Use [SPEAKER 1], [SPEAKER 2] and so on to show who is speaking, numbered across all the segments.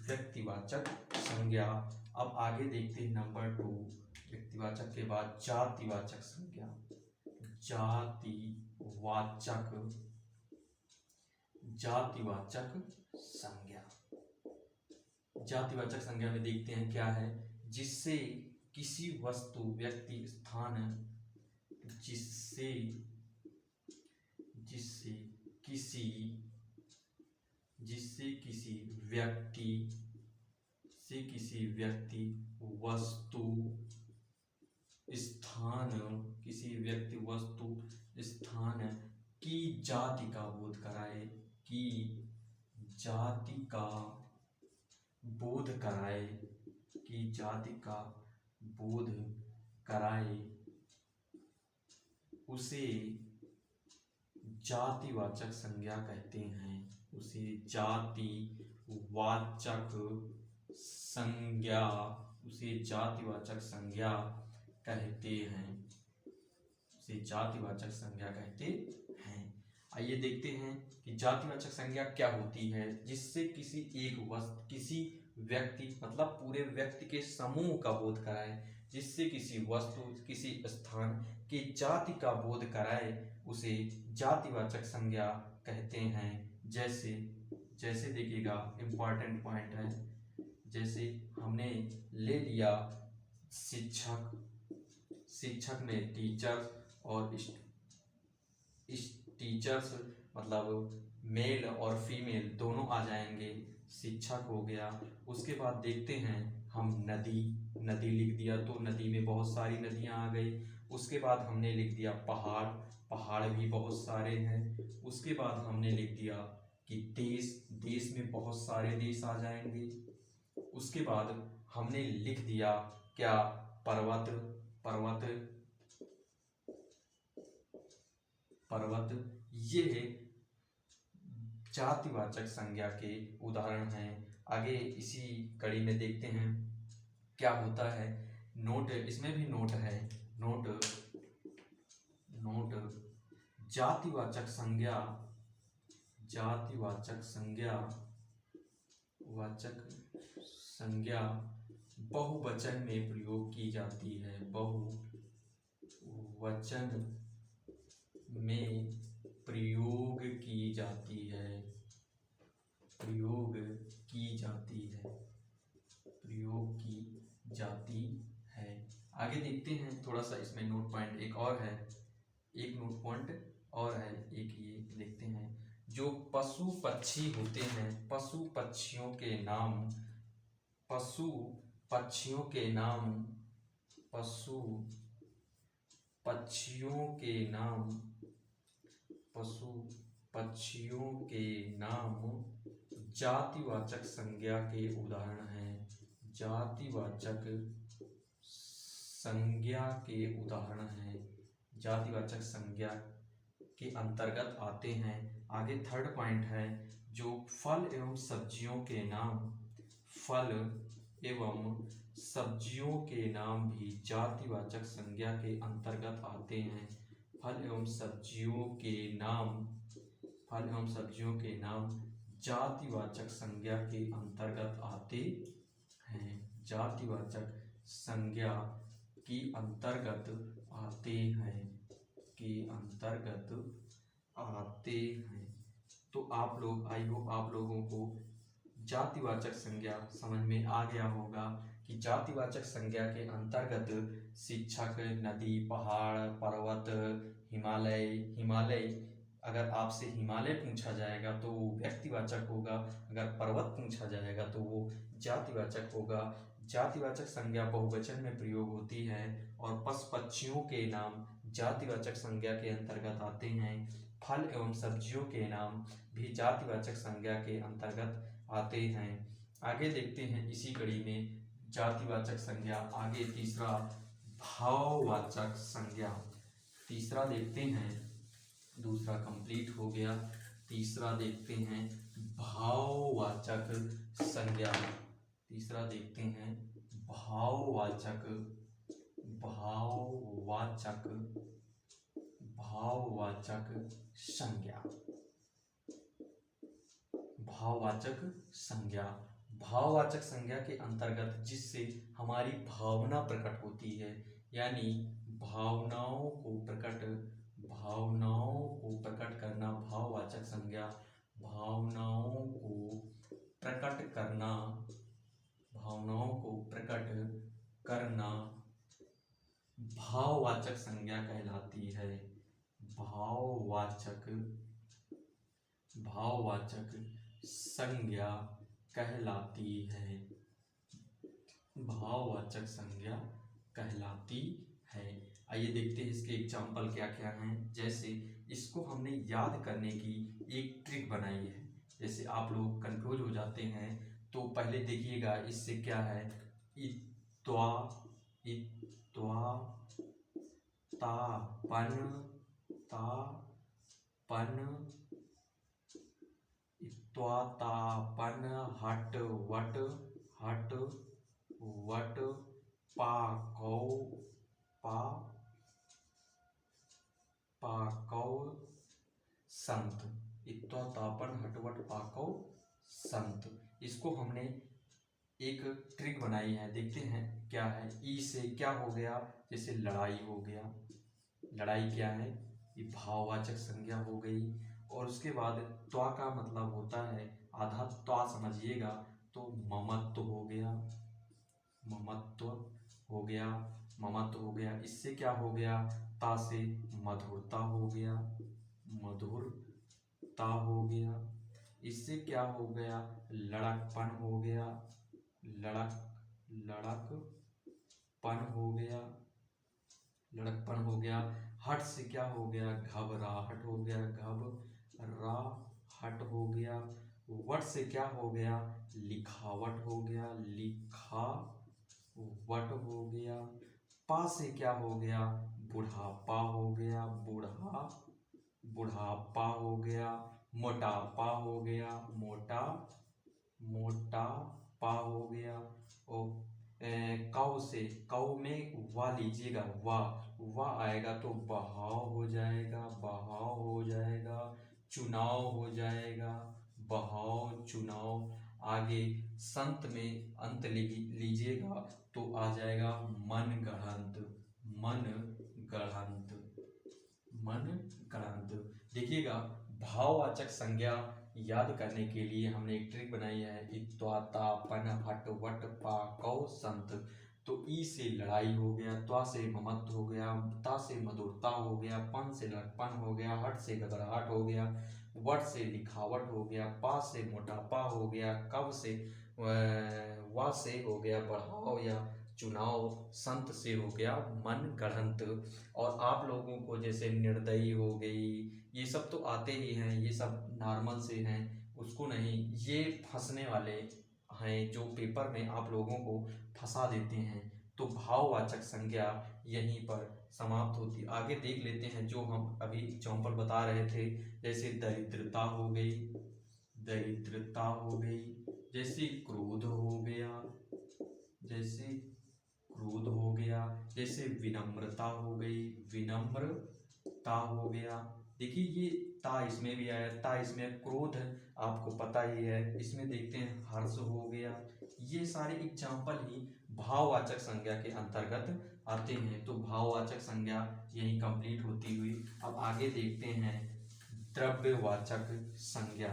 [SPEAKER 1] व्यक्तिवाचक संज्ञा। अब आगे देखते हैं नंबर 2, व्यक्तिवाचक के बाद जातिवाचक संज्ञा। जातिवाचक संज्ञा। जातिवाचक संज्ञा में देखते हैं क्या है, जिससे किसी वस्तु, व्यक्ति, स्थान, जिससे किसी व्यक्ति, वस्तु, स्थान, किसी व्यक्ति, वस्तु, स्थान की जाति का बोध कराए, की जाति का बोध कराए, की जाति का बोध कराए, उसे जातिवाचक संज्ञा कहते हैं। उसे जातिवाचक संज्ञा, उसे जातिवाचक संज्ञा कहते हैं। उसे जातिवाचक संज्ञा कहते हैं। आइए देखते हैं कि जातिवाचक संज्ञा क्या होती है। जिससे किसी एक वस्तु, किसी व्यक्ति, मतलब पूरे व्यक्ति के समूह का बोध कराए, जिससे किसी वस्तु, किसी स्थान की जाति का बोध कराए, उसे जातिवाचक संज्ञा कहते हैं। जैसे देखिएगा, इंपॉर्टेंट पॉइंट है। जैसे हमने ले लिया शिक्षक में टीचर्स, और इस टीचर्स मतलब मेल और फीमेल दोनों आ जाएंगे, शिक्षक हो गया। उसके बाद देखते हैं हम नदी लिख दिया तो नदी में बहुत सारी नदियां आ गई। उसके बाद हमने लिख दिया पहाड़ भी बहुत सारे हैं। उसके बाद हमने लिख दिया कि देश में बहुत सारे देश आ जाएंगे। उसके बाद हमने लिख दिया क्या, पर्वत। ये जातिवाचक संज्ञा के उदाहरण हैं। आगे इसी कड़ी में देखते हैं क्या होता है। नोट, इसमें भी नोट है। नोट जातिवाचक संज्ञा बहुवचन में प्रयोग की जाती है। बहुवचन में प्रयोग की जाती है। आगे देखते हैं थोड़ा सा, इसमें नोट पॉइंट एक और है। एक नोट पॉइंट और है, एक ये देखते हैं। जो पशु पक्षी होते हैं, पशु पक्षियों के नाम, जातिवाचक संज्ञा के उदाहरण हैं। जातिवाचक संज्ञा के अंतर्गत आते हैं। आगे थर्ड पॉइंट है, जो फल एवं सब्जियों के नाम भी जातिवाचक संज्ञा के अंतर्गत आते हैं। फल एवं सब्जियों के नाम जातिवाचक संज्ञा के अंतर्गत आते हैं। जातिवाचक संज्ञा के अंतर्गत आते हैं। तो आप लोग, आई होप आप लोगों को जातिवाचक संज्ञा समझ में आ गया होगा कि जातिवाचक संज्ञा के अंतर्गत शिक्षक, नदी, पहाड़, पर्वत, हिमालय, अगर आपसे हिमालय पूछा जाएगा तो वो व्यक्तिवाचक होगा, अगर पर्वत पूछा जाएगा तो वो जातिवाचक होगा। जातिवाचक संज्ञा बहुवचन में प्रयोग होती है और पशु पक्षियों के नाम जातिवाचक संज्ञा के अंतर्गत आते हैं। फल एवं सब्जियों के नाम भी जातिवाचक संज्ञा के अंतर्गत आते हैं। आगे देखते हैं इसी कड़ी में जातिवाचक संज्ञा। आगे तीसरा, भाववाचक संज्ञा। तीसरा देखते हैं, दूसरा कंप्लीट हो गया। तीसरा देखते हैं भाववाचक संज्ञा। भाववाचक संज्ञा। भाववाचक संज्ञा भाववाचक संज्ञा के अंतर्गत जिससे हमारी भावना प्रकट होती है, यानी भावनाओं को प्रकट करना भाववाचक संज्ञा, भावनाओं को प्रकट करना भाववाचक संज्ञा कहलाती है। भाववाचक संज्ञा कहलाती है। भाववाचक संज्ञा कहलाती है। आइए देखते हैं इसके एग्जाम्पल क्या क्या हैं। जैसे इसको हमने याद करने की एक ट्रिक बनाई है। जैसे आप लोग कंफ्यूज हो जाते हैं तो पहले देखिएगा इससे क्या है। इत्वा ता पन इत्वा ता पन हट वट पा कौ संत। इत्वा तापन हटवट पाकौ संत। इसको हमने एक ट्रिक बनाई है, देखते हैं क्या है। ई से क्या हो गया, जैसे लड़ाई हो गया। लड़ाई क्या है, ये भाववाचक संज्ञा हो गई। और उसके बाद त्वा का मतलब होता है आधा त्वा समझिएगा, तो ममत्व हो गया। ममत्व हो गया। इससे क्या हो गया, ता से मधुरता हो गया। मधुरता हो गया। इससे क्या हो गया, लड़कपन हो गया। लड़कपन हो गया। हट से क्या हो गया, घबराहट हो गया। घबराहट हो गया। वट से क्या हो गया, लिखावट हो गया। लिखावट हो गया। पा से क्या हो गया, बुढ़ापा हो गया। बुढ़ापा हो गया। मोटापा हो गया। मोटापा हो गया। और कौ से, कौ में वा लीजिएगा, वा आएगा तो बहाव हो जाएगा। चुनाव हो जाएगा, बहाव चुनाव। आगे संत में अंत लीजिएगा तो आ जाएगा मनगढ़ंत। देखिएगा, भाववाचक संज्ञा याद करने के लिए हमने एक ट्रिक बनाई है। इत्वा ता पन हट वट पा कौ संत। तो ई से लड़ाई हो गया, त्वा से ममत्व हो गया, ता से मधुरता हो गया, पन से लड़कपन हो गया, हट से घबराहट हो गया, वट से लिखावट हो गया, पा से मोटापा हो गया, कब से वा से हो गया बढ़ाव या चुनाव, संत से हो गया मन गढ़ंत। और आप लोगों को जैसे निर्दयी हो गई, ये सब तो आते ही हैं, ये सब नॉर्मल से हैं, उसको नहीं, ये फंसने वाले हैं जो पेपर में आप लोगों को फंसा देते हैं। तो भाववाचक संज्ञा यहीं पर समाप्त होती। आगे देख लेते हैं जो हम अभी एग्जाम्पल बता रहे थे। जैसे दरिद्रता हो गई, जैसे क्रोध हो गया, जैसे विनम्रता हो गई, विनम्रता हो गया। देखिए ये ता इसमें भी आया, ता इसमें क्रोध आपको पता ही है। इसमें देखते हैं हर्ष हो गया। ये सारे एग्जाम्पल ही भाववाचक संज्ञा के अंतर्गत आते हैं। तो भाववाचक संज्ञा यही कंप्लीट होती हुई। अब आगे देखते हैं द्रव्यवाचक संज्ञा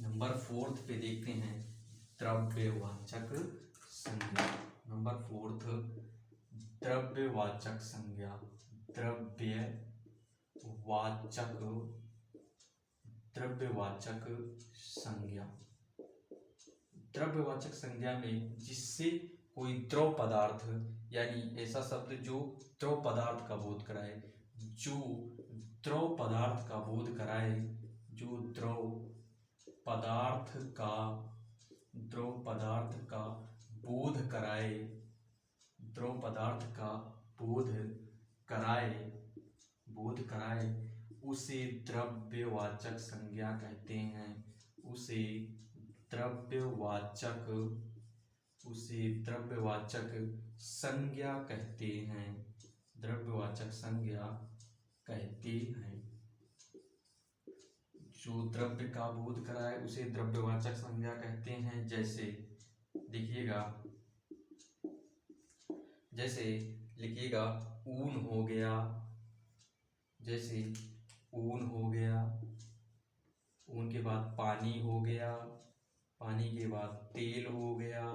[SPEAKER 1] नंबर 4 पे देखते हैं। द्रव्यवाचक संज्ञा नंबर 4, द्रव्यवाचक संज्ञा। द्रव्यवाचक संज्ञा में जिससे कोई द्रव पदार्थ, यानी ऐसा शब्द जो द्रव पदार्थ का बोध कराए, जो द्रव पदार्थ का बोध कराए, बोध कराए, उसे द्रव्यवाचक संज्ञा कहते हैं। उसे द्रव्यवाचक संज्ञा कहते हैं। जो द्रव्य का बोध कराए उसे द्रव्यवाचक संज्ञा कहते हैं। जैसे देखिएगा, जैसे लिखिएगा ऊन हो गया, जैसे ऊन हो गया, ऊन के बाद पानी हो गया, पानी के बाद तेल हो गया,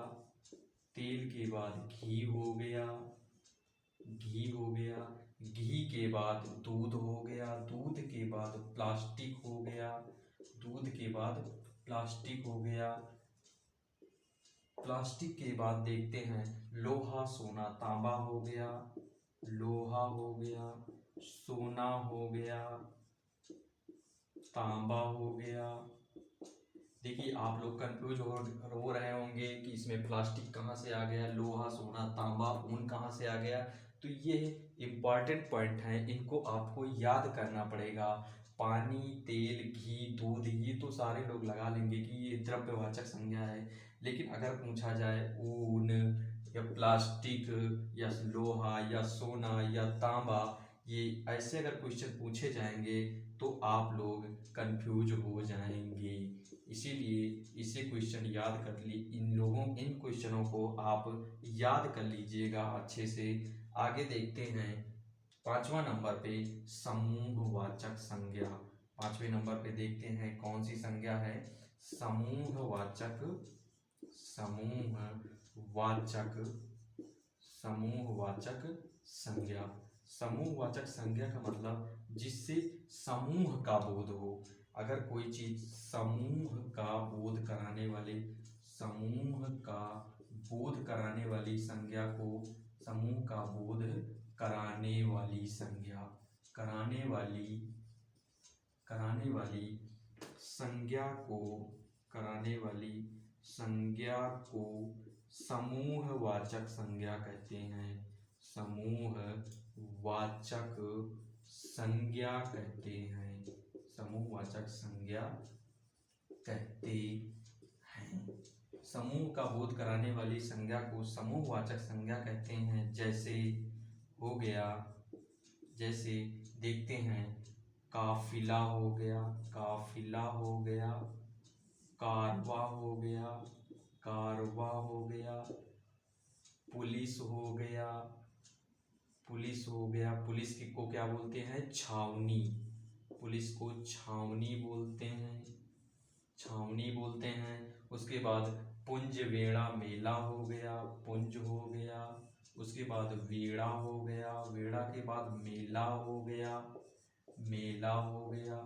[SPEAKER 1] तेल के बाद घी हो गया, घी हो गया, घी के बाद दूध हो गया, दूध के बाद प्लास्टिक हो गया, दूध के बाद प्लास्टिक हो गया, प्लास्टिक के बाद देखते हैं लोहा सोना तांबा हो गया, लोहा हो गया, सोना हो गया, तांबा हो गया। देखिए आप लोग कंफ्यूज हो रहे होंगे कि इसमें प्लास्टिक कहाँ से आ गया, लोहा सोना तांबा ऊन कहाँ से आ गया। तो ये इम्पॉर्टेंट पॉइंट हैं, इनको आपको याद करना पड़ेगा। पानी, तेल, घी, दूध, ये तो सारे लोग लगा लेंगे कि ये द्रव्यवाचक संज्ञा है, लेकिन अगर पूछा जाए ऊन या प्लास्टिक या लोहा या सोना या तांबा, ये ऐसे अगर क्वेश्चन पूछे जाएंगे तो आप लोग कंफ्यूज हो जाएंगे। इसीलिए इसे क्वेश्चन याद कर ली, इन क्वेश्चनों को आप याद कर लीजिएगा अच्छे से। आगे देखते हैं 5वां नंबर पे समूहवाचक संज्ञा। 5वें नंबर पे देखते हैं कौन सी संज्ञा है, समूहवाचक, समूहवाचक, समूहवाचक संज्ञा। समूहवाचक संज्ञा का मतलब जिससे समूह का बोध हो। अगर कोई चीज समूह का बोध कराने वाले, समूह का बोध कराने वाली संज्ञा को, समूह का बोध कराने वाली संज्ञा, कराने वाली संज्ञा को, कराने वाली संज्ञा को समूहवाचक संज्ञा कहते हैं, समूहवाचक संज्ञा कहते हैं, समूहवाचक संज्ञा कहते हैं। समूह का बोध कराने वाली संज्ञा को समूहवाचक संज्ञा कहते हैं। जैसे हो गया, जैसे देखते हैं काफिला हो गया, काफिला हो गया, कारवा हो गया, कारवा हो गया, पुलिस हो गया, पुलिस हो गया, पुलिस को क्या बोलते हैं, छावनी, पुलिस को छावनी बोलते हैं, छावनी बोलते हैं। उसके बाद पुंज वेड़ा मेला हो गया, पुंज हो गया, उसके बाद वेड़ा हो गया, वेड़ा के बाद मेला हो गया, मेला हो गया,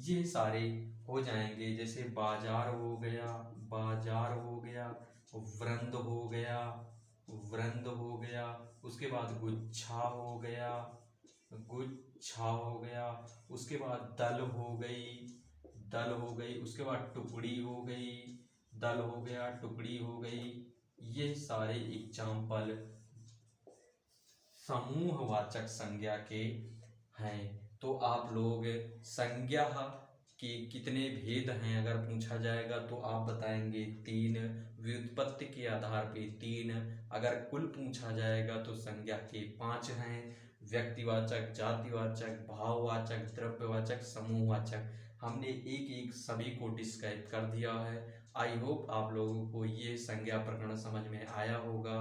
[SPEAKER 1] ये सारे हो जाएंगे। जैसे बाजार हो गया, बाजार हो गया, वृंद हो गया, वृंद हो गया, उसके बाद गुच्छा हो गया, गुच्छा हो गया, उसके बाद दल हो गई, दल हो गई, उसके बाद टुकड़ी हो गई, दल हो गया, टुकड़ी हो गई। ये सारे एग्जाम्पल समूहवाचक संज्ञा के हैं। तो आप लोग संज्ञा के कितने भेद हैं अगर पूछा जाएगा तो आप बताएंगे 3, व्युत्पत्ति के आधार पे 3, अगर कुल पूछा जाएगा तो संज्ञा के 5 हैं, व्यक्तिवाचक, जातिवाचक, भाववाचक, द्रव्यवाचक, समूहवाचक। हमने एक एक सभी को डिस्क्राइब कर दिया है। आई होप आप लोगों को ये संज्ञा प्रकरण समझ में आया होगा,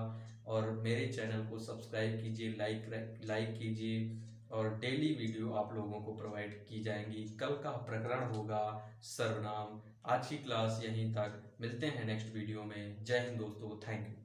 [SPEAKER 1] और मेरे चैनल को सब्सक्राइब कीजिए, लाइक कीजिए, और डेली वीडियो आप लोगों को प्रोवाइड की जाएंगी। कल का प्रकरण होगा सर्वनाम। आज की क्लास यहीं तक, मिलते हैं नेक्स्ट वीडियो में। जय हिंद दोस्तों, थैंक यू।